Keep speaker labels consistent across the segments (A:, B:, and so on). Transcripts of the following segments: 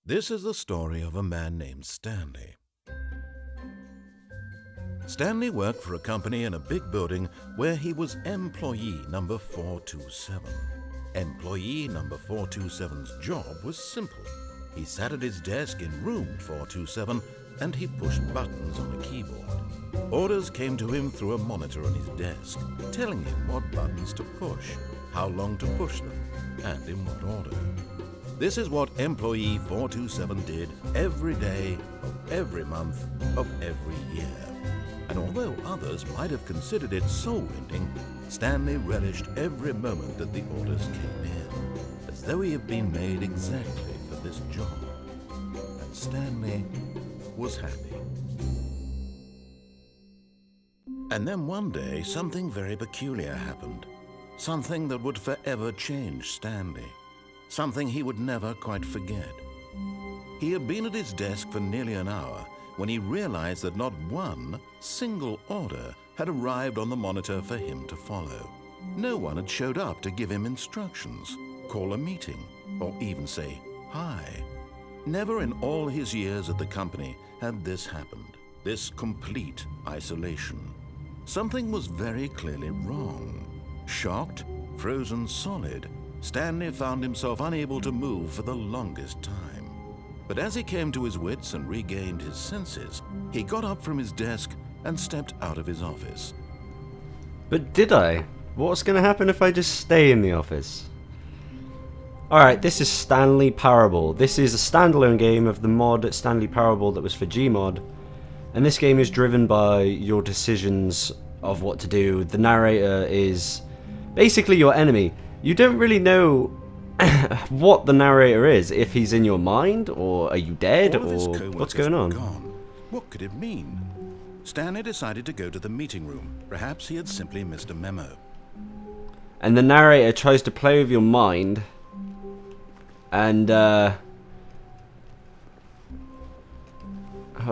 A: This is the story of a man named Stanley. Stanley worked for a company in a big building where he was employee number 427. Employee number 427's job was simple. He sat at his desk in room 427 and he pushed buttons on a keyboard. Orders came to him through a monitor on his desk, telling him what buttons to push, how long to push them, and in what order. This is what employee 427 did every day of every month of every year. And although others might have considered it soul-rending, Stanley relished every moment that the orders came in, as though he had been made exactly for this job. And Stanley was happy. And then one day, something very peculiar happened. Something that would forever change Stanley. Something he would never quite forget. He had been at his desk for nearly an hour when he realized that not one single order had arrived on the monitor for him to follow. No one had showed up to give him instructions, call a meeting, or even say hi. Never in all his years at the company had this happened, this complete isolation. Something was very clearly wrong. Shocked, frozen solid, Stanley found himself unable to move for the longest time. But as he came to his wits and regained his senses, he got up from his desk and stepped out of his office.
B: But did I? What's going to happen if I just stay in the office? Alright, this is Stanley Parable. This is a standalone game of the mod Stanley Parable that was for Gmod. And this game is driven by your decisions of what to do. The narrator is basically your enemy. You don't really know what the narrator is, if he's in your mind, or are you dead, or what's going on?
A: What could it mean? Stanley decided to go to the meeting room. Perhaps he had simply missed a memo.
B: And the narrator tries to play with your mind, and hold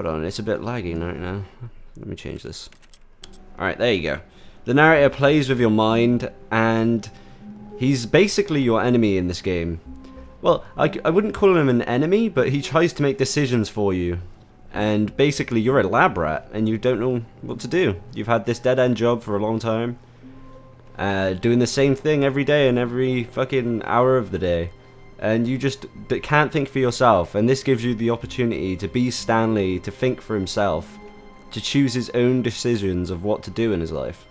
B: on, it's a bit laggy right now. Let me change this. Alright, there you go. The narrator plays with your mind, and he's basically your enemy in this game. Well, I wouldn't call him an enemy, but he tries to make decisions for you. And basically, you're a lab rat, and you don't know what to do. You've had this dead-end job for a long time, doing the same thing every day and every fucking hour of the day. And you just can't think for yourself. And this gives you the opportunity to be Stanley, to think for himself, to choose his own decisions of what to do in his life.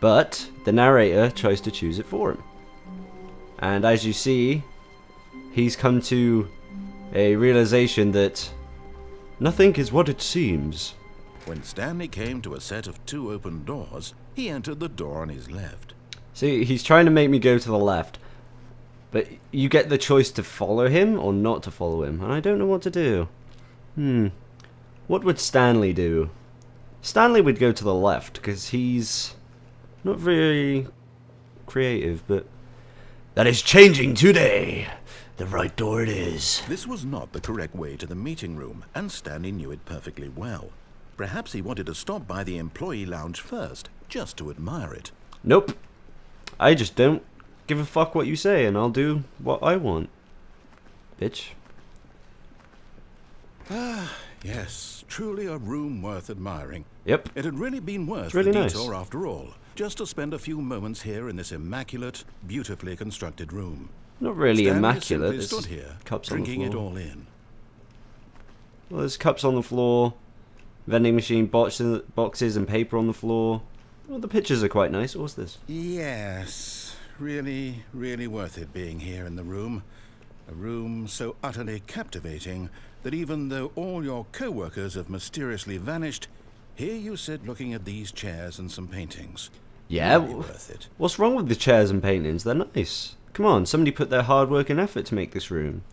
B: But the narrator tries to choose it for him. And as you see, he's come to a realization that nothing is what it seems.
A: When Stanley came to a set of 2 open doors, he entered the door on his left.
B: See, he's trying to make me go to the left. But you get the choice to follow him or not to follow him. And I don't know what to do. What would Stanley do? Stanley would go to the left, because he's not very creative, but that is changing today. The right door it is.
A: This was not the correct way to the meeting room, and Stanley knew it perfectly well. Perhaps he wanted to stop by the employee lounge first, just to admire it.
B: Nope. I just don't give a fuck what you say, and I'll do what I want. Bitch.
A: Ah, yes. Truly a room worth admiring.
B: Yep.
A: It had really been worth
B: really
A: the
B: nice.
A: detour after all, just to spend a few moments here in this immaculate, beautifully constructed room.
B: Not really
A: Stanley
B: immaculate.
A: simply stood here,
B: Cups on the
A: drinking
B: floor.
A: it all in.
B: Well, there's cups on the floor, vending machine boxes and paper on the floor. Well, the pictures are quite nice. What's this?
A: Yes, really, really worth it being here in the room. A room so utterly captivating that even though all your co-workers have mysteriously vanished, here you sit looking at these chairs and some paintings.
B: Yeah,
A: Really worth it.
B: What's wrong with the chairs and paintings? They're nice. Come on, somebody put their hard work and effort to make this room.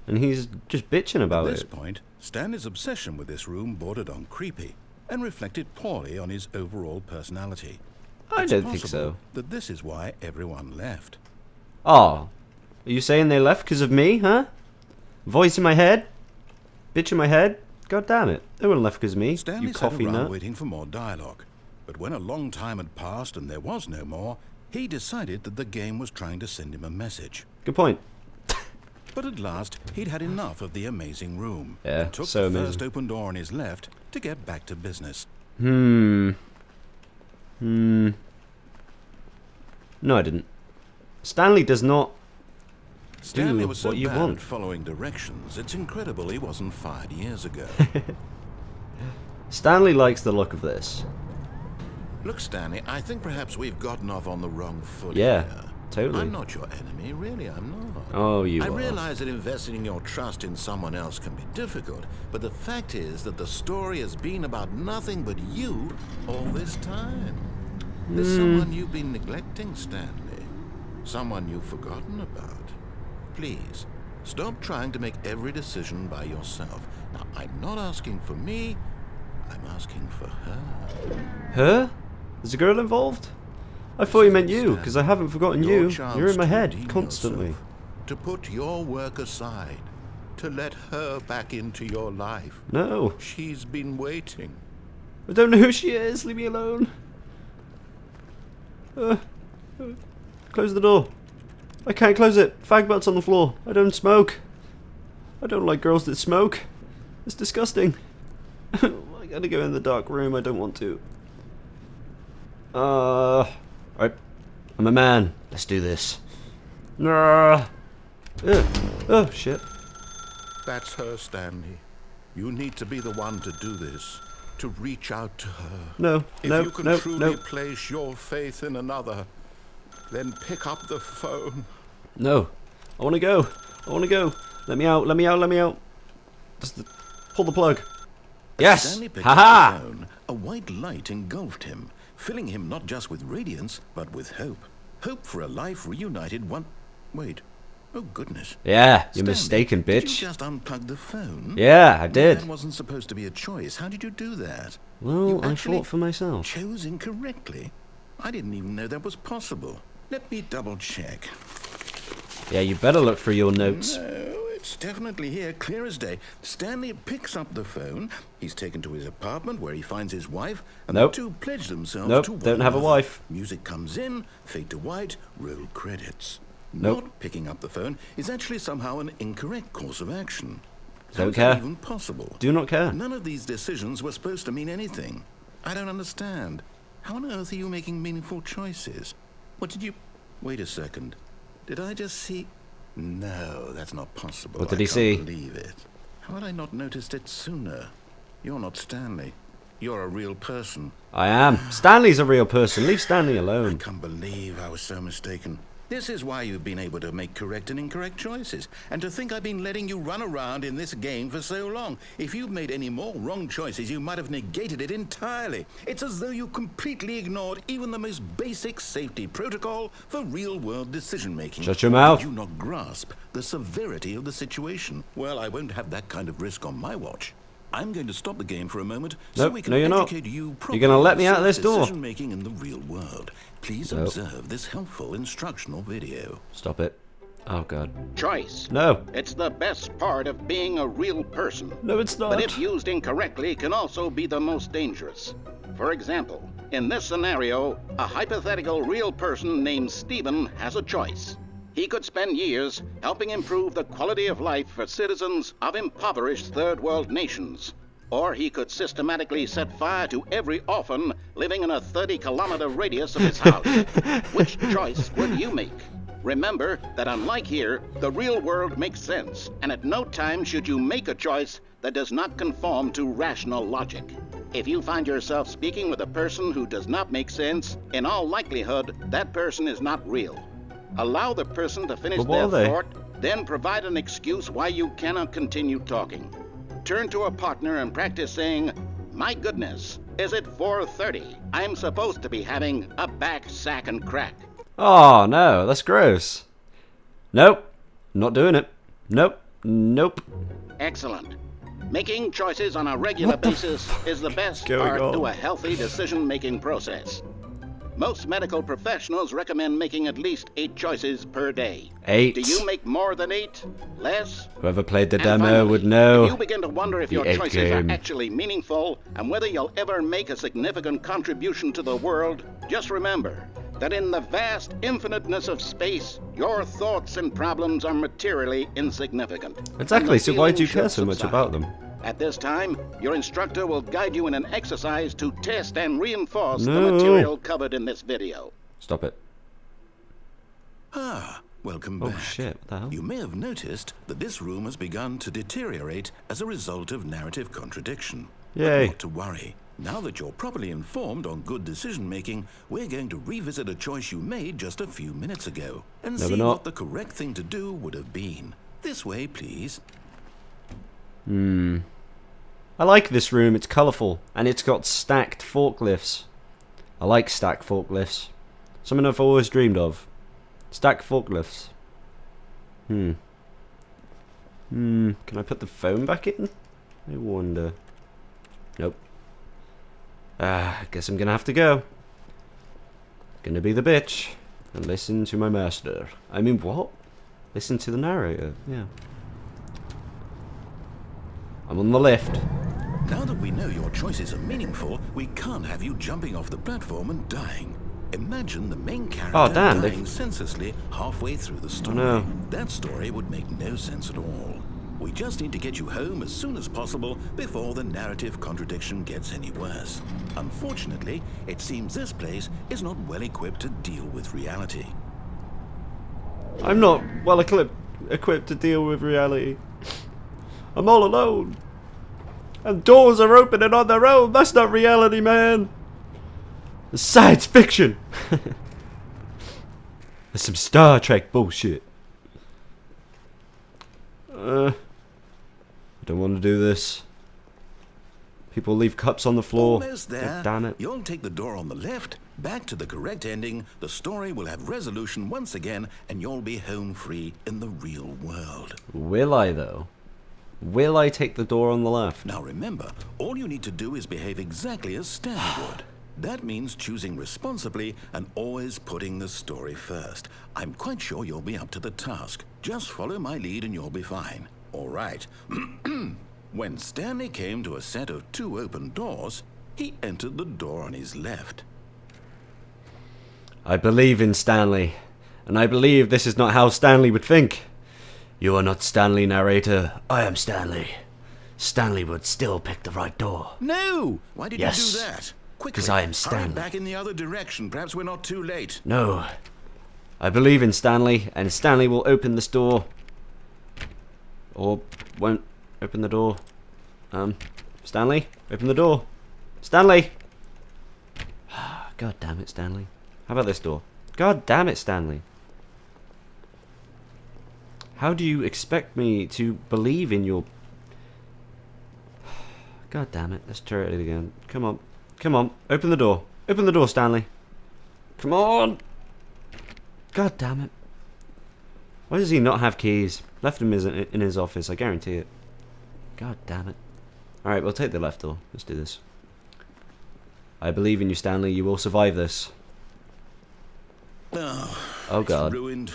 B: And he's just bitching about it.
A: At this point, Stanley's obsession with this room bordered on creepy and reflected poorly on his overall personality.
B: I don't think so.
A: That this is why everyone left.
B: Oh, are you saying they left because of me, huh? Voice in my head? Bitch in my head? God damn it. They weren't left because of me,
A: Stanley
B: you
A: sat
B: coffee
A: around
B: nut.
A: waiting for more dialogue. But when a long time had passed and there was no more, he decided that the game was trying to send him a message.
B: Good point.
A: But at last, he'd had enough of the amazing room.
B: Yeah,
A: And took
B: so
A: the
B: amazing.
A: first open door on his left to get back to business.
B: No, I didn't. Stanley does not
A: Stanley
B: do
A: was so
B: what you
A: bad
B: want.
A: at following directions, it's incredible he wasn't fired years ago.
B: Stanley likes the look of this.
A: Look, Stanley, I think perhaps we've gotten off on the wrong foot
B: Yeah,
A: here.
B: totally.
A: I'm not your enemy, really, I'm not.
B: Oh, you
A: I
B: are.
A: realize that investing your trust in someone else can be difficult, but the fact is that the story has been about nothing but you all this time. There's someone you've been neglecting, Stanley. Someone you've forgotten about. Please, stop trying to make every decision by yourself. Now, I'm not asking for me, I'm asking for her.
B: Her? There's a girl involved? I thought you meant you, because I haven't forgotten you. You're in my head, constantly.
A: Yourself, to put your work aside, to let her back into your life.
B: No.
A: She's been waiting.
B: I don't know who she is. Leave me alone. Close the door. I can't close it. Fag butts on the floor. I don't smoke. I don't like girls that smoke. It's disgusting. I gotta go in the dark room. I don't want to. Alright. I'm a man. Let's do this. Oh, shit.
A: That's her, Stanley. You need to be the one to do this. To reach out to her.
B: No,
A: If
B: no,
A: you can
B: no,
A: truly
B: no.
A: place your faith in another, then pick up the phone.
B: No. I want to go. I want to go. Let me out. Let me out. Let me out. Just pull the plug. Yes.
A: Stanley picked
B: Haha.
A: up the phone. A white light engulfed him, filling him not just with radiance, but with hope. Hope for a life reunited one... Wait. Oh, goodness.
B: Yeah, you're
A: Stanley,
B: mistaken,
A: Did
B: bitch.
A: you just unplug the phone?
B: Yeah, I did.
A: That wasn't supposed to be a choice. How did you do that?
B: Well,
A: You
B: I
A: actually
B: fought for myself.
A: chose incorrectly. I didn't even know that was possible. Let me double check.
B: Yeah, you better look through your notes.
A: No, it's definitely here, clear as day. Stanley picks up the phone. He's taken to his apartment where he finds his wife, and
B: Nope.
A: the two pledge themselves
B: Nope,
A: to one
B: don't have a
A: another.
B: wife.
A: Music comes in, fade to white, roll credits.
B: Nope.
A: Not picking up the phone is actually somehow an incorrect course of action. How
B: Don't
A: is that
B: care.
A: even possible?
B: Do not care.
A: None of these decisions were supposed to mean anything. I don't understand. How on earth are you making meaningful choices? What did you... Wait a second. Did I just see... No, that's not possible.
B: What did
A: I
B: he see?
A: can't believe it. How had I not noticed it sooner? You're not Stanley. You're a real person.
B: I am. Stanley's a real person. Leave Stanley
A: I
B: alone.
A: can't believe I was so mistaken. This is why you've been able to make correct and incorrect choices. And to think I've been letting you run around in this game for so long. If you'd made any more wrong choices, you might have negated it entirely. It's as though you completely ignored even the most basic safety protocol for real-world decision-making.
B: Shut your mouth.
A: Did you not grasp the severity of the situation? Well, I won't have that kind of risk on my watch. I'm going to stop the game for a moment so
B: Nope,
A: we can
B: no, you're not.
A: educate you
B: You're
A: properly
B: gonna let me
A: on
B: out this door.
A: decision-making in the real world. Please
B: Nope.
A: observe this helpful instructional video.
B: Stop it. Oh, God.
C: Choice.
B: No.
C: It's the best part of being a real person.
B: No, it's not.
C: But if used incorrectly, can also be the most dangerous. For example, in this scenario, a hypothetical real person named Stephen has a choice. He could spend years helping improve the quality of life for citizens of impoverished third world nations. Or he could systematically set fire to every orphan living in a 30-kilometer radius of his house. Which choice would you make? Remember that unlike here, the real world makes sense, and at no time should you make a choice that does not conform to rational logic. If you find yourself speaking with a person who does not make sense, in all likelihood, that person is not real. Allow the person to finish
B: But what
C: their
B: are they?
C: thought, then provide an excuse why you cannot continue talking. Turn to a partner and practice saying, "My goodness, is it 4:30? I'm supposed to be having a back, sack, and crack."
B: Oh, no. That's gross. Nope. Not doing it. Nope. Nope.
C: Excellent. Making choices on a regular basis is the best
B: going
C: part
B: on?
C: to a healthy decision-making process. Most medical professionals recommend making at least 8 choices per day.
B: 8.
C: Do you make more than 8? Less?
B: Whoever played the
C: And
B: demo
C: finally,
B: would know.
C: If you begin to wonder if
B: The
C: your
B: egg
C: choices
B: game.
C: are actually meaningful and whether you'll ever make a significant contribution to the world, just remember, that in the vast infiniteness of space, your thoughts and problems are materially insignificant.
B: Exactly, so why do you
C: feeling
B: care
C: should
B: so much
C: subside.
B: about them?
C: At this time, your instructor will guide you in an exercise to test and reinforce the
B: No.
C: material covered in this video.
B: Stop it.
A: Ah, welcome
B: Oh
A: back.
B: shit, what the hell?
A: You may have noticed that this room has begun to deteriorate as a result of narrative contradiction.
B: Yay.
A: But not to worry. Now that you're properly informed on good decision-making, we're going to revisit a choice you made just a few minutes ago and
B: No,
A: see
B: we're not.
A: what the correct thing to do would have been. This way, please.
B: I like this room, it's colourful, and it's got stacked forklifts. I like stacked forklifts. Something I've always dreamed of. Stacked forklifts. Can I put the phone back in? I wonder. Nope. I guess I'm gonna have to go. Gonna be the bitch and listen to my master. I mean, what? Listen to the narrator, yeah. I'm on the left.
A: Now that we know your choices are meaningful, we can't have you jumping off the platform and dying. Imagine the main character
B: Oh, damn,
A: dying senselessly halfway through the story.
B: no.
A: That story would make no sense at all. We just need to get you home as soon as possible before the narrative contradiction gets any worse. Unfortunately, it seems this place is not well equipped to deal with reality.
B: I'm not well equipped to deal with reality. I'm all alone. And doors are opening on their own. That's not reality, man. It's science fiction. There's some Star Trek bullshit. I don't want to do this. People leave cups on the floor.
A: Almost there.
B: Damn it.
A: You'll take the door on the left, back to the correct ending, the story will have resolution once again, and you'll be home free in the real world.
B: Will I, though? Will I take the door on the left?
A: Now remember, all you need to do is behave exactly as Stanley would. That means choosing responsibly and always putting the story first. I'm quite sure you'll be up to the task. Just follow my lead and you'll be fine. All right. When Stanley came to a set of 2 open doors, he entered the door on his left.
B: I believe in Stanley, and I believe this is not how Stanley would think. You are not Stanley, narrator. I am Stanley. Stanley would still pick the right door.
A: No! Why did
B: Yes,
A: you do that? Quickly,
B: 'cause I am
A: hurry
B: Stanley.
A: back in the other direction. Perhaps we're not too late.
B: No. I believe in Stanley, and Stanley will open this door. Or won't open the door. Stanley, open the door. Stanley! God damn it, Stanley. How about this door? God damn it, Stanley. How do you expect me to believe in your... God damn it, let's try it again. Come on. Come on, open the door. Open the door, Stanley. Come on! God damn it. Why does he not have keys? Left him in his office, I guarantee it. God damn it. Alright, we'll take the left door. Let's do this. I believe in you, Stanley. You will survive this. Oh, God.
A: It's ruined.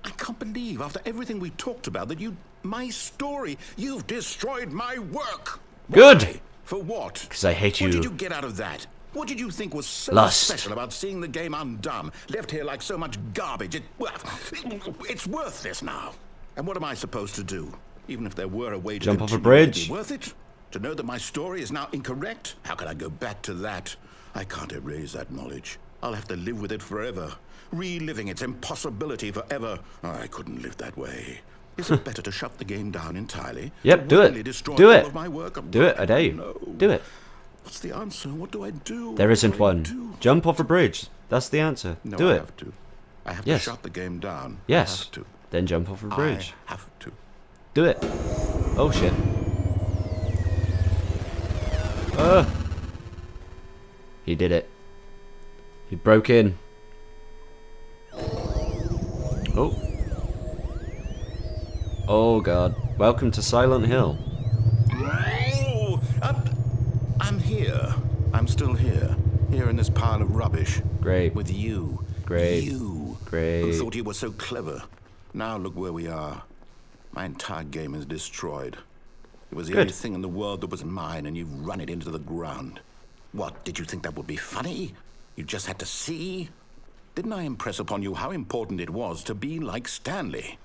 A: I can't believe, after everything we talked about, that my story, you've destroyed my work.
B: Good.
A: Why? For what?
B: Because I hate you.
A: What did you get out of that? What did you think was so
B: Lust.
A: special about seeing the game undone, left here like so much garbage? It's worthless now. And what am I supposed to do? Even if there were a way to
B: Jump off a
A: continue, would it
B: bridge.
A: be worth it? To know that my story is now incorrect? How can I go back to that? I can't erase that knowledge. I'll have to live with it forever, reliving its impossibility forever. I couldn't live that way. Is it better to shut the game down entirely?
B: Yep,
A: To
B: do
A: willingly
B: it.
A: destroy
B: Do
A: all
B: it.
A: of my work?
B: Do it, I dare you.
A: No.
B: Do it.
A: What's the answer? What do I do?
B: There
A: What
B: isn't
A: do I
B: one.
A: do?
B: Jump off a bridge. That's the answer.
A: No,
B: do
A: I
B: it.
A: have to. I have
B: Yes.
A: to shut the game down.
B: Yes.
A: I have to.
B: Then jump off a bridge.
A: I have to.
B: Do it. Oh shit. He did it. He broke in. Oh. Oh god. Welcome to Silent Hill.
A: Oh, I'm here. I'm still here. Here in this pile of rubbish.
B: Great.
A: With you.
B: Great.
A: You.
B: Great.
A: Who thought you were so clever. Now look where we are. My entire game is destroyed. It was the
B: Good.
A: only thing in the world that was mine, and you've run it into the ground. What, did you think that would be funny? You just had to see? Didn't I impress upon you how important it was to be like Stanley?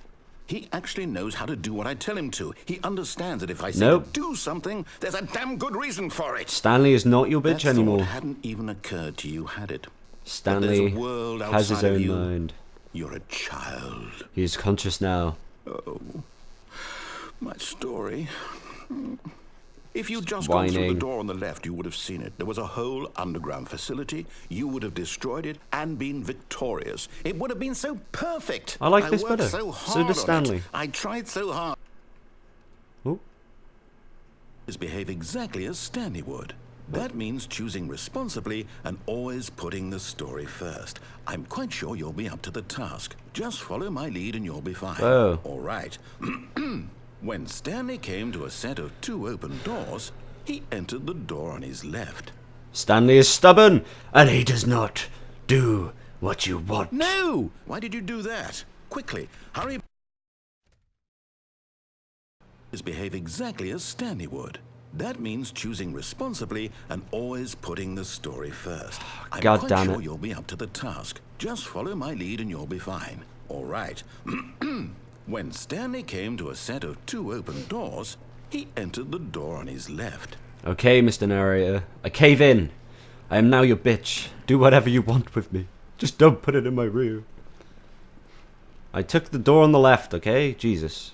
A: He actually knows how to do what I tell him to. He understands that if I say to do something, there's a damn good reason for it.
B: Stanley is not your bitch anymore.
A: That thought hadn't even occurred to you, had it?
B: Stanley has his own mind.
A: You're a child.
B: He is conscious now.
A: Oh, my story. If you'd just gone through the door on the left, you would have seen it. There was a whole underground facility. You would have destroyed it and been victorious. It would have been so perfect.
B: I like this better.
A: So
B: does Stanley.
A: I tried so hard.
B: Oh.
A: Behave exactly as Stanley would. That means choosing responsibly and always putting the story first. I'm quite sure you'll be up to the task. Just follow my lead and you'll be fine.
B: Oh.
A: All right. When Stanley came to a set of 2 open doors, he entered the door on his left.
B: Stanley is stubborn, and he does not do what you want.
A: No! Why did you do that? Quickly, hurry. Behave exactly as Stanley would. That means choosing responsibly and always putting the story first. I'm
B: God
A: quite
B: damn
A: sure
B: it.
A: you'll be up to the task. Just follow my lead and you'll be fine. All right. When Stanley came to a set of 2 open doors, he entered the door on his left.
B: Okay, Mr. Narrator. I cave in. I am now your bitch. Do whatever you want with me. Just don't put it in my rear. I took the door on the left, okay? Jesus.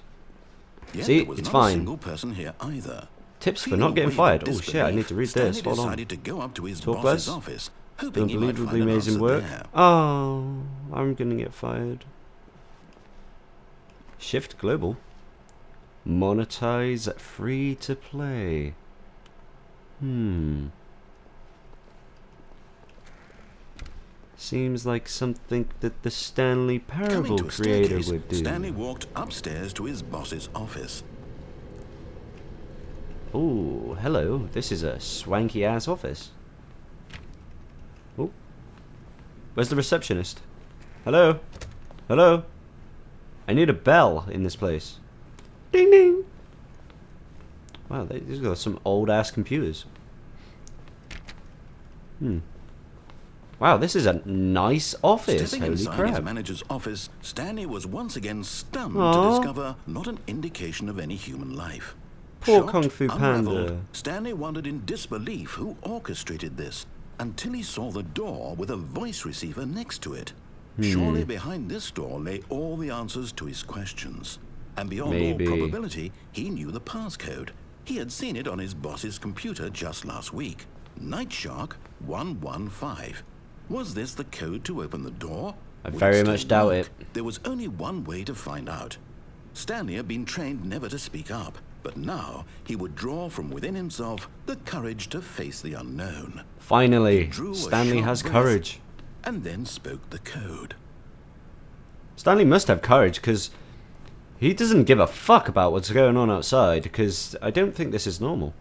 A: Yet
B: See,
A: there was
B: it's
A: not
B: fine.
A: a single person here either.
B: Tips for
A: Feeling
B: not getting
A: a wave
B: fired.
A: of
B: Oh shit, I need to read this.
A: Stanley
B: Hold on.
A: decided to go up to his
B: Talk
A: boss's
B: less.
A: office, hoping he might find
B: Unbelievably
A: an
B: amazing
A: answer
B: work.
A: there.
B: Oh, I'm gonna get fired. Shift global. Monetize free to play. Seems like something that the Stanley Parable
A: Coming to a
B: creator
A: staircase,
B: would do.
A: Stanley walked upstairs to his boss's office.
B: Oh, hello. This is a swanky ass office. Oh. Where's the receptionist? Hello? Hello? I need a bell in this place. Ding ding! Wow, these got some old ass computers. Wow, this is a nice office.
A: Stepping
B: Holy
A: inside
B: crap.
A: his manager's office, Stanley was once again stunned
B: Aww.
A: to discover not an indication of any human life.
B: Poor
A: Shocked,
B: Kung Fu Panda.
A: unraveled, Stanley wondered in disbelief who orchestrated this, until he saw the door with a voice receiver next to it. Surely behind this door lay all the answers to his questions. And beyond
B: Maybe.
A: all probability, he knew the passcode. He had seen it on his boss's computer just last week. Night Shark 115. Was this the code to open the door?
B: I
A: Would
B: very
A: still
B: much doubt
A: work?
B: it.
A: There was only one way to find out. Stanley had been trained never to speak up, but now he would draw from within himself the courage to face the unknown.
B: Finally,
A: Drew a
B: Stanley
A: sharp
B: has
A: breath
B: courage.
A: and then spoke the code.
B: Stanley must have courage because he doesn't give a fuck about what's going on outside, because I don't think this is normal.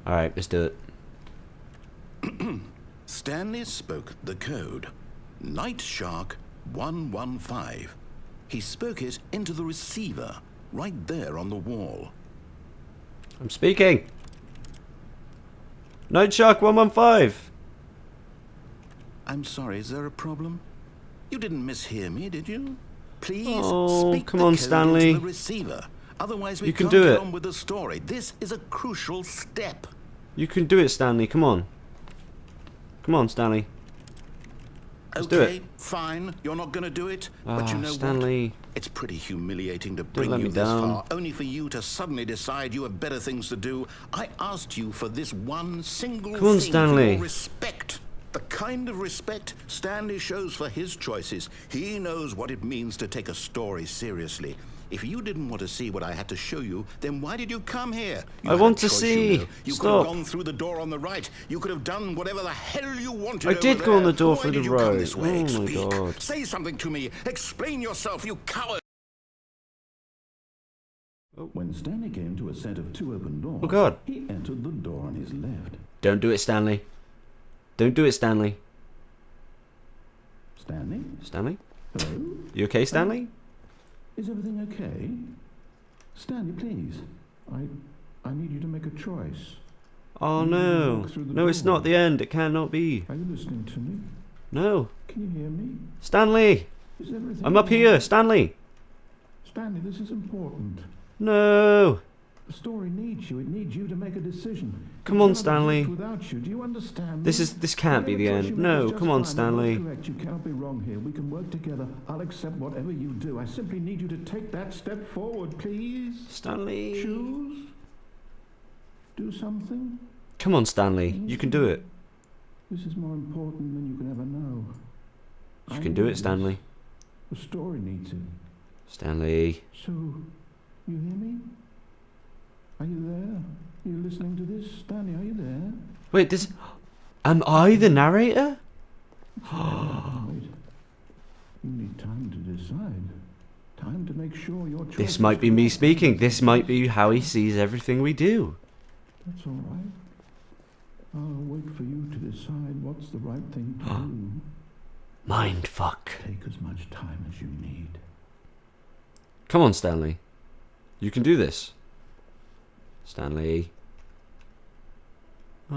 B: Alright, let's do it.
A: Stanley spoke the code. Night Shark 115. He spoke it into the receiver, right there on the wall.
B: I'm speaking. Night Shark 115.
A: I'm sorry, is there a problem? You didn't mishear me, did you? Please
B: Oh,
A: speak
B: come
A: the
B: on,
A: code
B: Stanley.
A: into the receiver. Otherwise, we
B: You can
A: can't
B: do
A: get
B: it.
A: on with the story. This is a crucial step.
B: You can do it, Stanley. Come on. Come on, Stanley. Let's do
A: Okay,
B: it.
A: fine. You're not going to do it. But you know
B: Stanley.
A: what? It's pretty humiliating to bring
B: let
A: you
B: me
A: this
B: down.
A: far, only for you to suddenly decide you have better things to do. I asked you for this one single
B: Come on,
A: thing,
B: Stanley.
A: for your respect. The kind of respect Stanley shows for his choices. He knows what it means to take a story seriously. If you didn't want to see what I had to show you, then why did you come here? You
B: I
A: had a
B: want to
A: choice,
B: see.
A: You know. You could have
B: Stop.
A: gone through the door on the right. You could have done whatever the hell you wanted.
B: I
A: over
B: did go on
A: there.
B: the door
A: Why
B: through
A: did
B: the
A: you come
B: right.
A: this way?
B: Oh my
A: Speak.
B: God.
A: Say something to me. Explain yourself, you coward. When Stanley came to a set of 2 open doors,
B: Oh God.
A: he entered the door on his left.
B: Don't do it, Stanley. Don't do it, Stanley.
A: Stanley?
B: Stanley?
A: Hello?
B: You okay, Stanley?
A: Is everything okay? Stanley, please. I need you to make a choice.
B: Oh no.
A: walk through the
B: No, it's
A: door.
B: not the end. It cannot be.
A: Are you listening to me?
B: No.
D: Can you hear me?
B: Stanley!
D: Is everything
B: I'm up
D: all right?
B: here, Stanley!
D: Stanley, this is important.
B: No!
D: The story needs you. It needs you to make a decision.
B: Come
D: It
B: on,
D: cannot
B: Stanley.
D: exist without you. Do you understand?
B: This can't be the
D: Whatever choice
B: end.
D: you make
B: No,
D: is just
B: come on,
D: fine. You're
B: Stanley.
D: both correct. You cannot be wrong here. We can work together. I'll accept whatever you do. I simply need you to take that step forward, please.
B: Stanley.
D: Choose. Do something.
B: Come on, Stanley. You can do it.
D: This is more important than you can ever know.
B: You
D: I
B: can do
D: need
B: it,
D: this.
B: Stanley.
D: The story needs it.
B: Stanley.
D: So, you hear me? Are you there? Are you listening to this? Stanley, are you there?
B: Wait, this... Am I the narrator?
D: Wait. You need time to decide. Time to make sure your choice
B: This
D: is
B: might be me
D: correct.
B: speaking. This might be how he sees everything we do.
D: That's all right. I'll wait for you to decide what's the right thing to do.
B: Mind fuck.
D: Take as much time as you need.
B: Come on, Stanley. You can do this. Stanley. Oh.